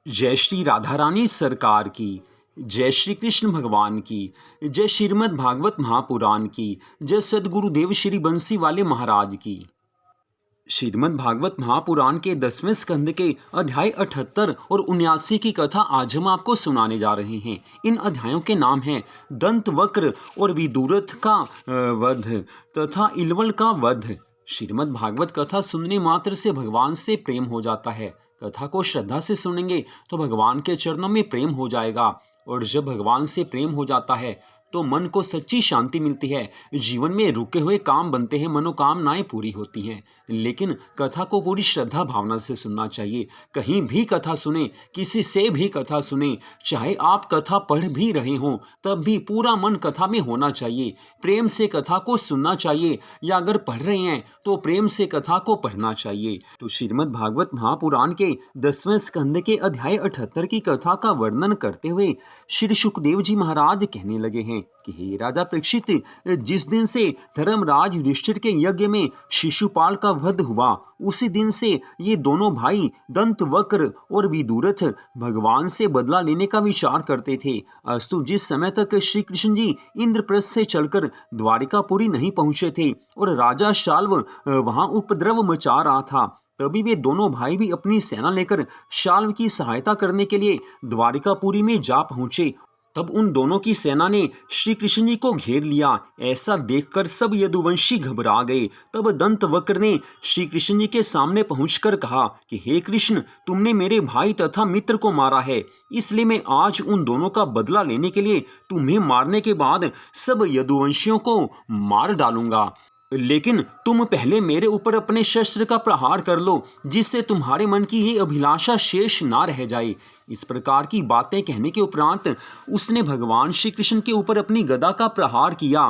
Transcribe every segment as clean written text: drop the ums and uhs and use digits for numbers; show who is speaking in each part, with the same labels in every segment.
Speaker 1: जय श्री राधा रानी सरकार की। जय श्री कृष्ण भगवान की। जय श्रीमद् भागवत महापुराण की। जय सदगुरुदेव श्री बंसी वाले महाराज की। श्रीमद् भागवत महापुराण के 10वें स्कंद के अध्याय 78 और 79 की कथा आज हम आपको सुनाने जा रहे हैं। इन अध्यायों के नाम हैं दंत वक्र और विदुरथ का वध तथा इलवल का वध। श्रीमद् भागवत कथा सुनने मात्र से भगवान से प्रेम हो जाता है। कथा को श्रद्धा से सुनेंगे तो भगवान के चरणों में प्रेम हो जाएगा, और जब भगवान से प्रेम हो जाता है तो मन को सच्ची शांति मिलती है। जीवन में रुके हुए काम बनते हैं, मनोकामनाएं पूरी होती हैं। लेकिन कथा को पूरी श्रद्धा भावना से सुनना चाहिए। कहीं भी कथा सुने, किसी से भी कथा सुने, चाहे आप कथा पढ़ भी रहे हों, तब भी पूरा मन कथा में होना चाहिए। प्रेम से कथा को सुनना चाहिए, या अगर पढ़ रहे हैं तो प्रेम से कथा को पढ़ना चाहिए। तो श्रीमद् भागवत महापुराण के 10वें स्कंद के अध्याय 78 की कथा का वर्णन करते हुए श्री सुखदेव जी महाराज कहने लगे हैं कि हे राजा परीक्षित, जिस दिन से धर्मराज युधिष्ठिर के यज्ञ में शिशुपाल का वध हुआ, उसी दिन से ये दोनों भाई दंतवक्र और विदुरथ भगवान से बदला लेने का विचार करते थे। अस्तु जिस समय तक श्री कृष्ण जी इंद्रप्रस्थ से चलकर द्वारिकापुरी नहीं पहुंचे थे और राजा शाल्व वहां उपद्रव मचा रहा था, तभी वे दोनों भाई भी अपनी सेना लेकर शाल्व की सहायता करने के लिए द्वारिकापुरी में जा पहुंचे। तब उन दोनों की सेना ने श्री कृष्ण जी को घेर लिया। ऐसा देखकर सब यदुवंशी घबरा गए। तब दंतवक्र ने श्री कृष्ण जी के सामने पहुंचकर कहा कि हे कृष्ण, तुमने मेरे भाई तथा मित्र को मारा है, इसलिए मैं आज उन दोनों का बदला लेने के लिए तुम्हें मारने के बाद सब यदुवंशियों को मार डालूंगा। लेकिन तुम पहले मेरे ऊपर अपने शस्त्र का प्रहार कर लो, जिससे तुम्हारे मन की ये अभिलाषा शेष ना रह जाए। इस प्रकार की बातें कहने के उपरांत उसने भगवान श्री कृष्ण के ऊपर अपनी गदा का प्रहार किया।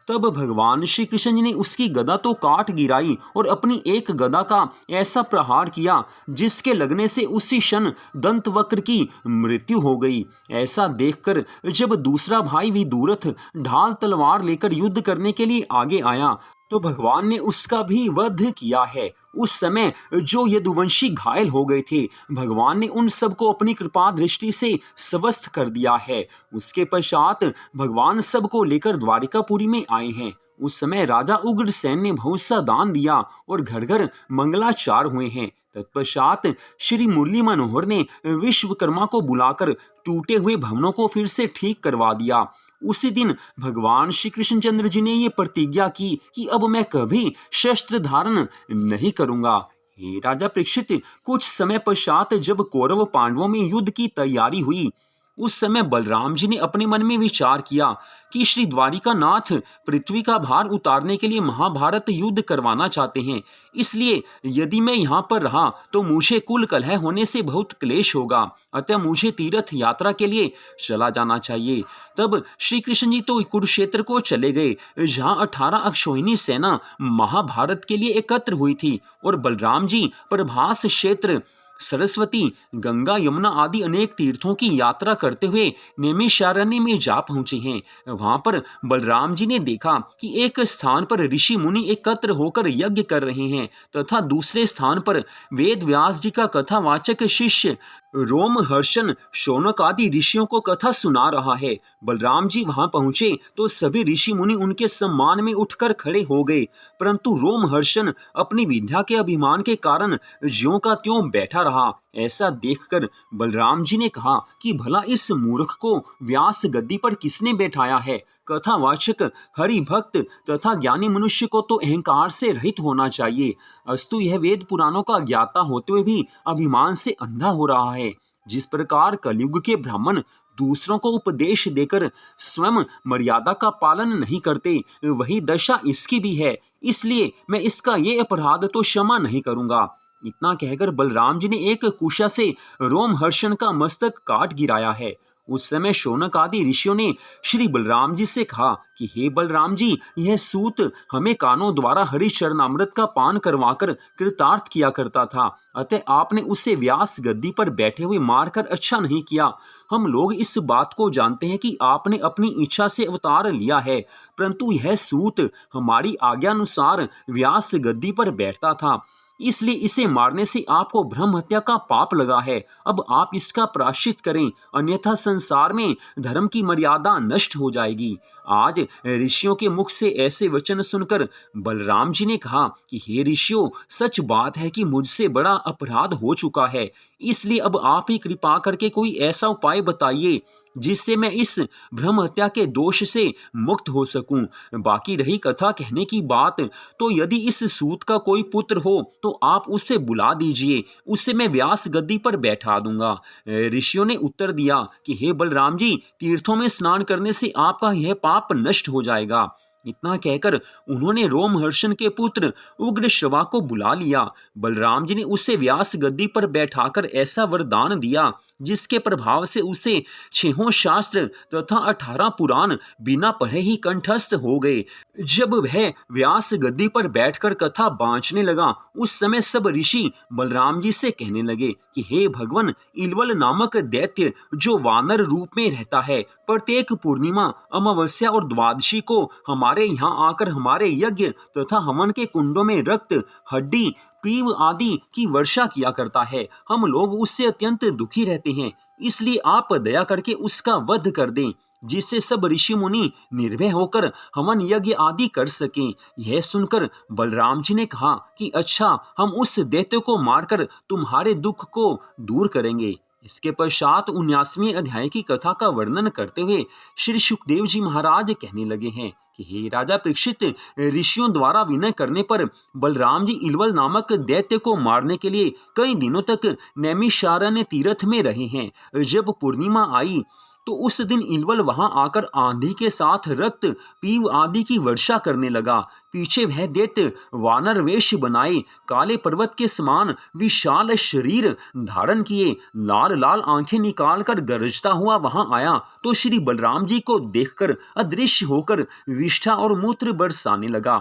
Speaker 1: तब भगवान श्री कृष्ण जी ने उसकी गदा तो काट गिराई और अपनी एक गदा का ऐसा प्रहार किया जिसके लगने से उसी क्षण दंतवक्र की मृत्यु हो गई। ऐसा देखकर जब दूसरा भाई विदुरथ ढाल तलवार लेकर युद्ध करने के लिए आगे आया, तो भगवान ने उसका भी वध किया है। उस समय जो यदुवंशी घायल हो गए थे, भगवान ने उन सबको अपनी कृपा दृष्टि से स्वस्थ कर दिया है। उसके पश्चात भगवान सबको लेकर द्वारिकापुरी में आए हैं। उस समय राजा उग्रसेन ने बहुत सा दान दिया और घर घर मंगलाचार हुए हैं। तत्पश्चात श्री मुरली मनोहर ने विश्वकर्मा को बुलाकर टूटे हुए भवनों को फिर से ठीक करवा दिया। उसी दिन भगवान श्री कृष्णचंद्र जी ने ये प्रतिज्ञा की कि अब मैं कभी शस्त्र धारण नहीं करूंगा। हे राजा परीक्षित, कुछ समय पश्चात जब कौरव पांडवों में युद्ध की तैयारी हुई, उस समय बलराम जी ने अपने मन में विचार किया कि श्री द्वारिका नाथ पृथ्वी का भार उतारने के लिए महाभारत युद्ध करवाना चाहते हैं। इसलिए यदि मैं यहाँ पर रहा तो मुझे कुल कलह होने से बहुत क्लेश होगा, अतः मुझे तीर्थ यात्रा के लिए चला जाना चाहिए। तब श्री कृष्ण जी तो कुरुक्षेत्र को चले गए, जहाँ 18 अक्षौहिणी सेना महाभारत के लिए एकत्र हुई थी, और बलराम जी प्रभास क्षेत्र, सरस्वती, गंगा, यमुना आदि अनेक तीर्थों की यात्रा करते हुए नैमिषारण्य में जा पहुंचे हैं। वहां पर बलराम जी ने देखा कि एक स्थान पर ऋषि मुनि एकत्र होकर यज्ञ कर रहे हैं तथा दूसरे स्थान पर वेद व्यास जी का कथावाचक शिष्य रोमहर्षण शौनक आदि ऋषियों को कथा सुना रहा है। बलराम जी वहां पहुंचे तो सभी ऋषि मुनि उनके सम्मान में उठकर खड़े हो गए, परंतु रोमहर्षण अपनी विद्या के अभिमान के कारण ज्यों का त्यों बैठा रहा। ऐसा देखकर बलराम जी ने कहा कि भला इस मूर्ख को व्यास गद्दी पर किसने बैठाया है। कथावाचक हरि भक्त तथा ज्ञानी मनुष्य को तो अहंकार से रहित होना चाहिए। अस्तु यह वेद पुराणों का ज्ञाता होते हुए भी अभिमान से अंधा हो रहा है। जिस प्रकार कलयुग के ब्राह्मण दूसरों को उपदेश देकर स्वयं मर्यादा का पालन नहीं करते, वही दशा इसकी भी है। इसलिए मैं इसका ये अपराध तो क्षमा नहीं करूंगा। इतना कहकर बलराम जी ने एक कुशा से रोमहर्षण का मस्तक काट गिराया है। उस समय शौनक आदि ऋषियों ने श्री बलराम जी से कहा कि हे बलराम जी, यह सूत हमें कानों द्वारा हरि चरणामृत का पान करवाकर कृतार्थ किया करता था, अतः आपने उसे व्यास गद्दी पर बैठे हुए मारकर अच्छा नहीं किया। हम लोग इस बात को जानते हैं कि आपने अपनी इच्छा से अवतार लिया है, परंतु यह सूत हमारी आज्ञानुसार व्यास गद्दी पर बैठता था। इसलिए इसे मारने से आपको ब्रह्म हत्या का पाप लगा है। अब आप इसका प्रायश्चित करें, अन्यथा संसार में धर्म की मर्यादा नष्ट हो जाएगी। आज ऋषियों के मुख से ऐसे वचन सुनकर बलराम जी ने कहा कि हे ऋषियों, सच बात है कि मुझसे बड़ा अपराध हो चुका है। इसलिए अब आप ही कृपा करके कोई ऐसा उपाय बताइए जिससे मैं इस ब्रह्म हत्या के दोष से मुक्त हो सकूं। बाकी रही कथा कहने की बात, तो यदि इस सूत का कोई पुत्र हो तो आप उससे बुला दीजिए, उससे मैं व्यास गद्दी पर बैठा दूंगा। ऋषियों ने उत्तर दिया कि हे बलराम जी, तीर्थों में स्नान करने से आपका यह पाप नष्ट हो जाएगा। इतना कहकर उन्होंने रोमहर्षण के पुत्र उग्रश्रवा को बुला लिया। बलराम जी ने उसे व्यास गद्दी पर बैठाकर ऐसा वरदान दिया जिसके प्रभाव से उसे 6 शास्त्र तथा 18 पुराण बिना पढ़े ही कंठस्थ हो गए। जब वह व्यास गद्दी पर बैठकर कथा बांचने लगा, उस समय सब ऋषि बलराम जी से कहने लगे कि हे भगवान, इलवल नामक दैत्य जो वानर रूप में रहता है, प्रत्येक पूर्णिमा, अमावस्या और द्वादशी को हमारे यहाँ आकर हमारे यज्ञ तथा हवन के कुंडों में रक्त, हड्डी, पीव आदि की वर्षा किया करता है। हम लोग उससे अत्यंत दुखी रहते हैं, इसलिए आप दया करके उसका वध कर दें, जिससे सब ऋषि मुनि निर्भय होकर हवन यज्ञ आदि कर सकें। यह सुनकर बलराम जी ने कहा कि अच्छा, हम उस दैत्य को मारकर तुम्हारे दुख को दूर करेंगे। इसके पश्चात 19वें अध्याय की कथा का वर्णन करते हुए श्री सुखदेव जी महाराज कहने लगे हैं कि हे राजा परीक्षित, ऋषियों द्वारा विनय करने पर बलराम जी इलवल नामक दैत्य को मारने के लिए कई दिनों तक नैमिषारण्य तीर्थ में रहे हैं। जब पूर्णिमा आई तो उस दिन इलवल वहां आकर आंधी के साथ रक्त, पीव आदि की वर्षा करने लगा। पीछे वह दैत्य वानर वेश बनाए, काले पर्वत के समान विशाल शरीर धारण किए, लाल लाल आंखें निकालकर गरजता हुआ वहां आया तो श्री बलराम जी को देखकर अदृश्य होकर विष्ठा और मूत्र बरसाने लगा।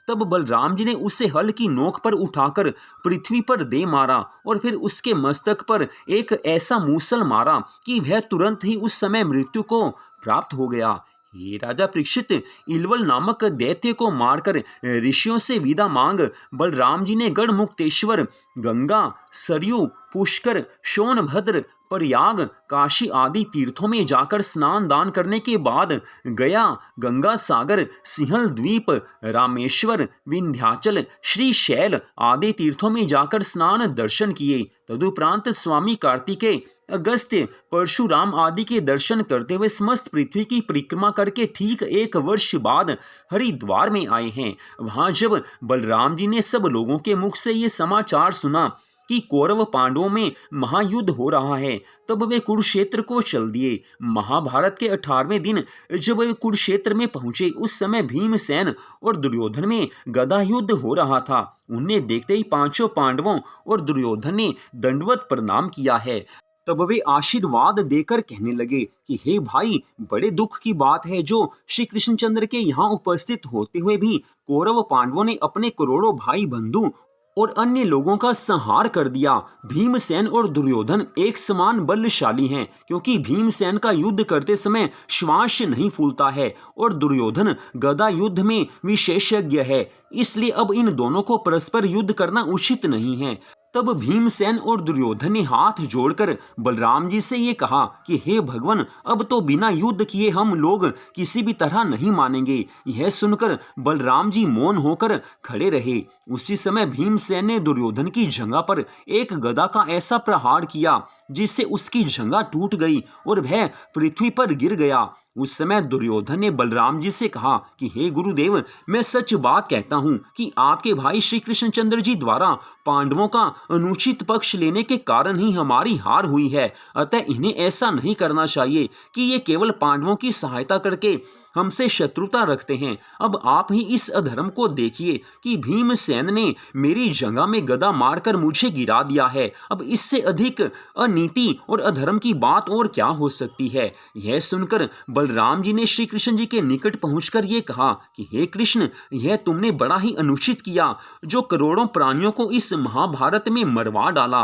Speaker 1: तब बलराम जी ने उसे हल की नोक पर उठाकर पृथ्वी पर दे मारा और फिर उसके मस्तक पर एक ऐसा मूसल मारा कि वह तुरंत ही उस समय मृत्यु को प्राप्त हो गया। हे राजा परीक्षित, इलवल नामक दैत्य को मारकर ऋषियों से विदा मांग बलराम जी ने गढ़मुक्तेश्वर, गंगा, सरयू, पुष्कर, सोनभद्र, प्रयाग, काशी आदि तीर्थों में जाकर स्नान दान करने के बाद गया, गंगा सागर, सिंहल द्वीप, रामेश्वर, विंध्याचल, श्रीशैल आदि तीर्थों में जाकर स्नान दर्शन किए। तदुपरांत स्वामी कार्तिकेय, अगस्त्य, परशुराम आदि के दर्शन करते हुए समस्त पृथ्वी की परिक्रमा करके ठीक 1 वर्ष बाद हरिद्वार में आए हैं। वहां जब बलराम जी ने सब लोगों के मुख से ये समाचार सुना कि कौरव पांडवों में महायुद्ध हो रहा है, तब वे कुरुक्षेत्र को चल दिए। महाभारत के 18वें दिन जब वे कुरुक्षेत्र में पहुंचे, उस समय भीमसेन और दुर्योधन में गदा युद्ध हो रहा था। उन्हें देखते ही 5 पांडवों और दुर्योधन ने दंडवत प्रणाम किया है। तब वे आशीर्वाद देकर कहने लगे कि हे भाई, बड़े दुख की बात है जो श्री कृष्णचंद्र के यहाँ उपस्थित होते हुए भी कौरव पांडवों ने अपने करोड़ों भाई बंधु और अन्य लोगों का संहार कर दिया। भीमसेन और दुर्योधन एक समान बलशाली हैं, क्योंकि भीमसेन का युद्ध करते समय श्वास नहीं फूलता है और दुर्योधन गदा युद्ध में विशेषज्ञ है। इसलिए अब इन दोनों को परस्पर युद्ध करना उचित नहीं है। तब भीमसेन और दुर्योधन ने हाथ जोड़कर बलराम जी से ये कहा कि हे भगवान, अब तो बिना युद्ध किए हम लोग किसी भी तरह नहीं मानेंगे। यह सुनकर बलराम जी मौन होकर खड़े रहे। उसी समय भीमसेन ने दुर्योधन की जंघा पर एक गदा का ऐसा प्रहार किया जिससे उसकी जंघा टूट गई और वह पृथ्वी पर गिर गया। उस समय दुर्योधन ने बलराम जी से कहा कि हे गुरुदेव, मैं सच बात कहता हूँ कि आपके भाई श्री कृष्णचंद्र जी द्वारा पांडवों का अनुचित पक्ष लेने के कारण ही हमारी हार हुई है। अतः इन्हें ऐसा नहीं करना चाहिए कि ये केवल पांडवों की सहायता करके हमसे शत्रुता रखते हैं। अब आप ही इस अधर्म को देखिए कि भीमसेन ने मेरी जंघा में गदा मारकर मुझे गिरा दिया है। अब इससे अधिक अनीति और अधर्म की बात और क्या हो सकती है। यह सुनकर बलराम जी ने श्री कृष्ण जी के निकट पहुंचकर ये कहा कि हे कृष्ण, यह तुमने बड़ा ही अनुचित किया जो करोड़ों प्राणियों को इस महाभारत में मरवा डाला।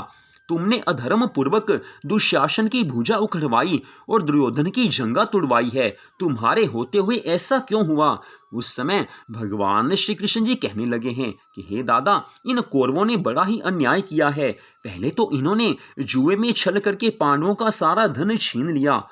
Speaker 1: तुमने अधर्म पूर्वक दुशासन की भुजा उखड़वाई और दुर्योधन की जंगा तुड़वाई है। तुम्हारे होते हुए ऐसा क्यों हुआ? उस समय भगवान श्री कृष्ण जी कहने लगे हैं कि हे दादा, इन कौरवों ने बड़ा ही अन्याय किया है। पहले तो इन्होंने जुए में छल करके पांडवों का सारा धन छीन लिया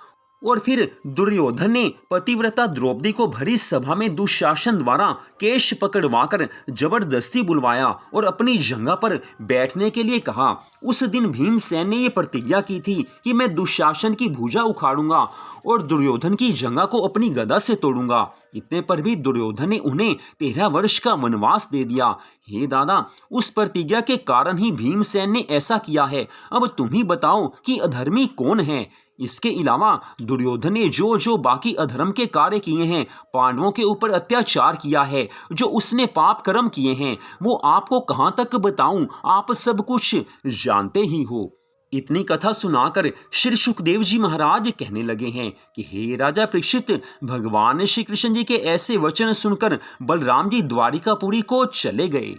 Speaker 1: और फिर दुर्योधन ने पतिव्रता द्रौपदी को भरी सभा में दुशासन द्वारा केश पकड़वाकर जबरदस्ती बुलवाया और अपनी जंगा पर बैठने के लिए कहा। उस दिन भीमसेन ने यह प्रतिज्ञा की थी कि मैं दुशासन की भुजा उखाड़ूंगा और दुर्योधन की जंगा को अपनी गदा से तोड़ूंगा। इतने पर भी दुर्योधन ने उन्हें 13 वर्ष का वनवास दे दिया। हे दादा, उस प्रतिज्ञा के कारण ही भीमसेन ने ऐसा किया है। अब तुम ही बताओ कि अधर्मी कौन है? इसके अलावा दुर्योधन ने जो जो बाकी अधर्म के कार्य किए हैं, पांडवों के ऊपर अत्याचार किया है, जो उसने पाप कर्म किए हैं, वो आपको कहाँ तक बताऊं? आप सब कुछ जानते ही हो। इतनी कथा सुनाकर श्री सुखदेव जी महाराज कहने लगे हैं कि हे राजा परीक्षित, भगवान श्री कृष्ण जी के ऐसे वचन सुनकर बलराम जी द्वारिकापुरी को चले गए।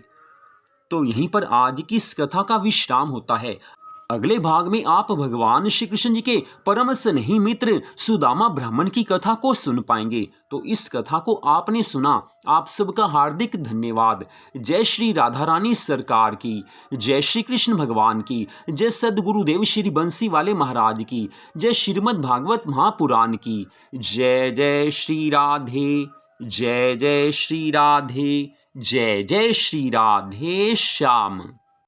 Speaker 1: तो यहीं पर आज की इस कथा का विश्राम होता है। अगले भाग में आप भगवान श्री कृष्ण जी के परम स्नेही मित्र सुदामा ब्राह्मण की कथा को सुन पाएंगे। तो इस कथा को आपने सुना, आप सबका हार्दिक धन्यवाद। जय श्री राधा रानी सरकार की, जय श्री कृष्ण भगवान की, जय सद्गुरुदेव श्री बंसी वाले महाराज की, जय श्रीमद् भागवत महापुराण की। जय जय श्री राधे, जय जय श्री राधे, जय जय श्री राधे श्याम।